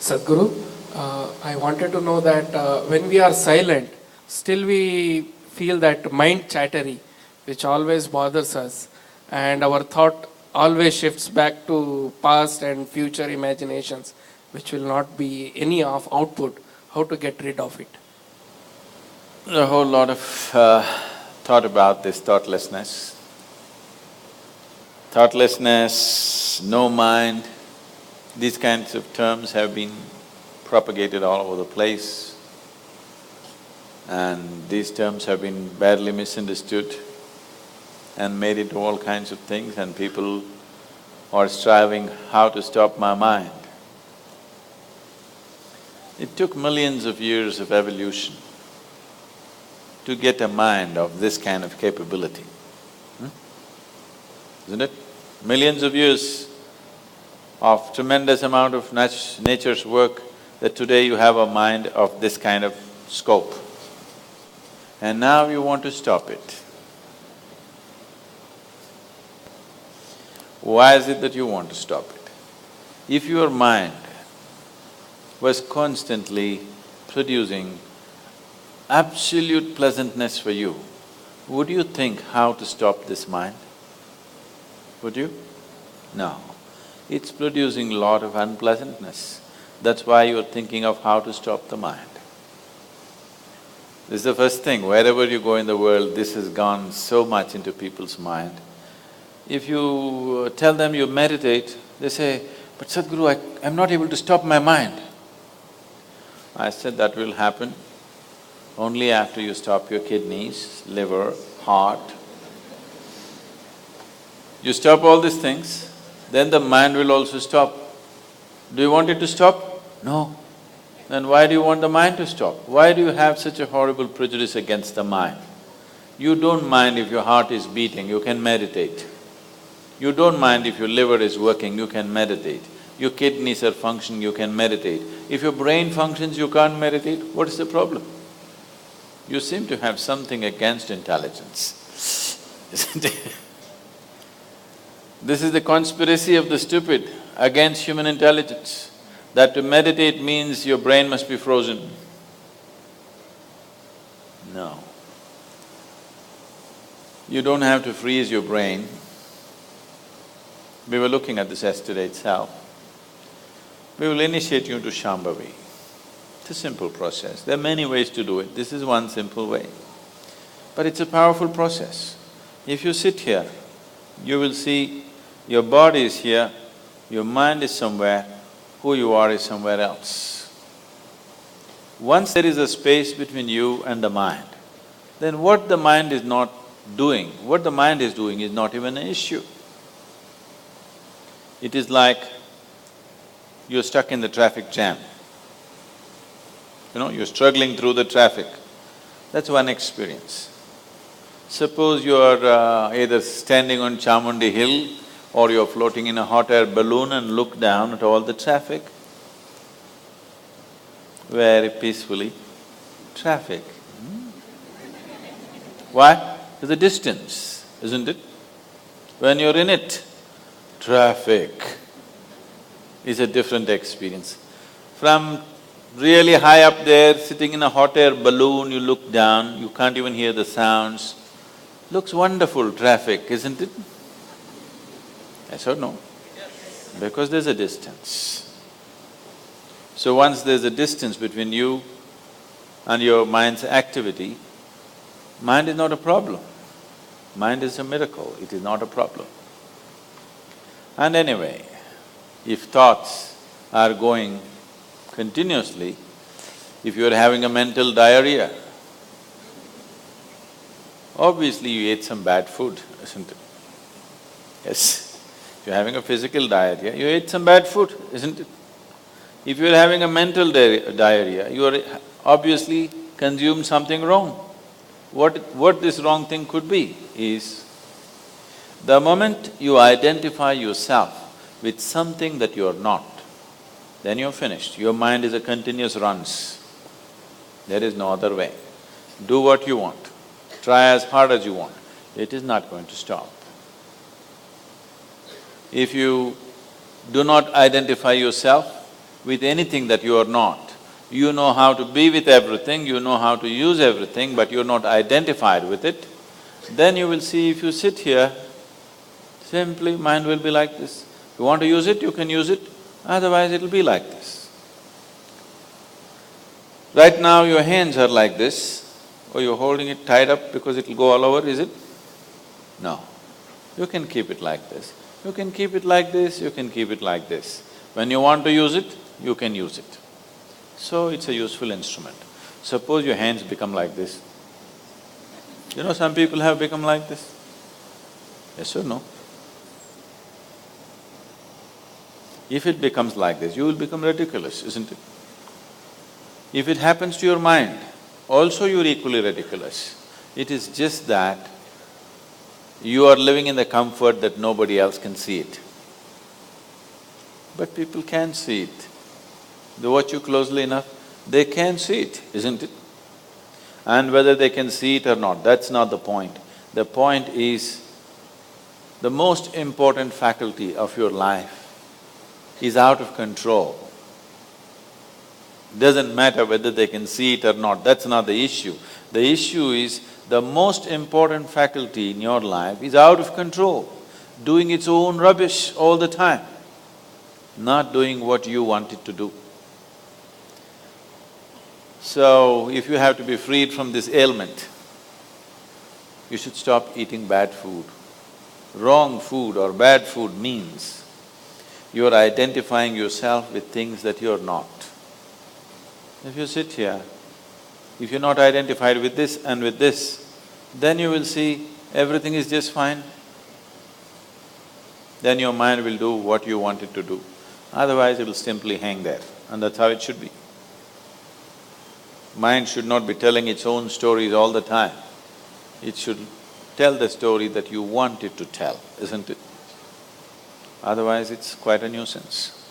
Sadhguru, I wanted to know that when we are silent, still we feel that mind chattery, which always bothers us, and our thought always shifts back to past and future imaginations, which will not be any of output. How to get rid of it? A whole lot of thought about this thoughtlessness. Thoughtlessness, no mind, these kinds of terms have been propagated all over the place, and these terms have been badly misunderstood and made into all kinds of things, and people are striving how to stop my mind. It took millions of years of evolution to get a mind of this kind of capability, isn't it? Millions of years of tremendous amount of nature's work that today you have a mind of this kind of scope. And now you want to stop it. Why is it that you want to stop it? If your mind was constantly producing absolute pleasantness for you, would you think how to stop this mind? Would you? No. It's producing a lot of unpleasantness. That's why you're thinking of how to stop the mind. This is the first thing, wherever you go in the world, this has gone so much into people's mind. If you tell them you meditate, they say, "But Sadhguru, I'm not able to stop my mind." I said that will happen only after you stop your kidneys, liver, heart. You stop all these things, then the mind will also stop. Do you want it to stop? No. Then why do you want the mind to stop? Why do you have such a horrible prejudice against the mind? You don't mind if your heart is beating, you can meditate. You don't mind if your liver is working, you can meditate. Your kidneys are functioning, you can meditate. If your brain functions, you can't meditate, what is the problem? You seem to have something against intelligence, isn't it? This is the conspiracy of the stupid against human intelligence, that to meditate means your brain must be frozen. No. You don't have to freeze your brain. We were looking at this yesterday itself. We will initiate you into Shambhavi. It's a simple process. There are many ways to do it. This is one simple way. But it's a powerful process. If you sit here, you will see your body is here, your mind is somewhere, who you are is somewhere else. Once there is a space between you and the mind, then what the mind is not doing, what the mind is doing is not even an issue. It is like you're stuck in the traffic jam. You're struggling through the traffic. That's one experience. Suppose you're either standing on Chamundi Hill or you're floating in a hot air balloon and look down at all the traffic. Very peacefully, traffic. Why? There's a distance, isn't it? When you're in it, traffic is a different experience. From really high up there, sitting in a hot air balloon, you look down, you can't even hear the sounds. Looks wonderful, traffic, isn't it? Yes or no? Yes. Because there's a distance. So once there's a distance between you and your mind's activity, mind is not a problem. Mind is a miracle, it is not a problem. And anyway, if thoughts are going continuously, if you're having a mental diarrhea, obviously you ate some bad food, isn't it? Yes. If you're having a physical diarrhea, you ate some bad food, isn't it? If you're having a mental diarrhea, you are obviously consumed something wrong. What this wrong thing could be is, the moment you identify yourself with something that you're not, then you're finished. Your mind is a continuous runs. There is no other way. Do what you want, try as hard as you want, it is not going to stop. If you do not identify yourself with anything that you are not. You know how to be with everything, you know how to use everything, but you're not identified with it, then you will see if you sit here, simply mind will be like this. If you want to use it, you can use it, otherwise it'll be like this. Right now your hands are like this, or you're holding it tied up because it'll go all over, is it? No. You can keep it like this. You can keep it like this, you can keep it like this. When you want to use it, you can use it. So it's a useful instrument. Suppose your hands become like this. You know, some people have become like this. Yes or no? If it becomes like this, you will become ridiculous, isn't it? If it happens to your mind, also you're equally ridiculous. It is just that you are living in the comfort that nobody else can see it. But people can see it. They watch you closely enough, they can see it, isn't it? And whether they can see it or not, that's not the point. The point is, the most important faculty of your life is out of control. Doesn't matter whether they can see it or not, that's not the issue. The issue is, the most important faculty in your life is out of control, doing its own rubbish all the time, not doing what you want it to do. So, if you have to be freed from this ailment, you should stop eating bad food. Wrong food or bad food means you are identifying yourself with things that you're not. If you sit here, if you're not identified with this and with this, then you will see everything is just fine. Then your mind will do what you want it to do. Otherwise, it will simply hang there, and that's how it should be. Mind should not be telling its own stories all the time. It should tell the story that you want it to tell, isn't it? Otherwise, it's quite a nuisance.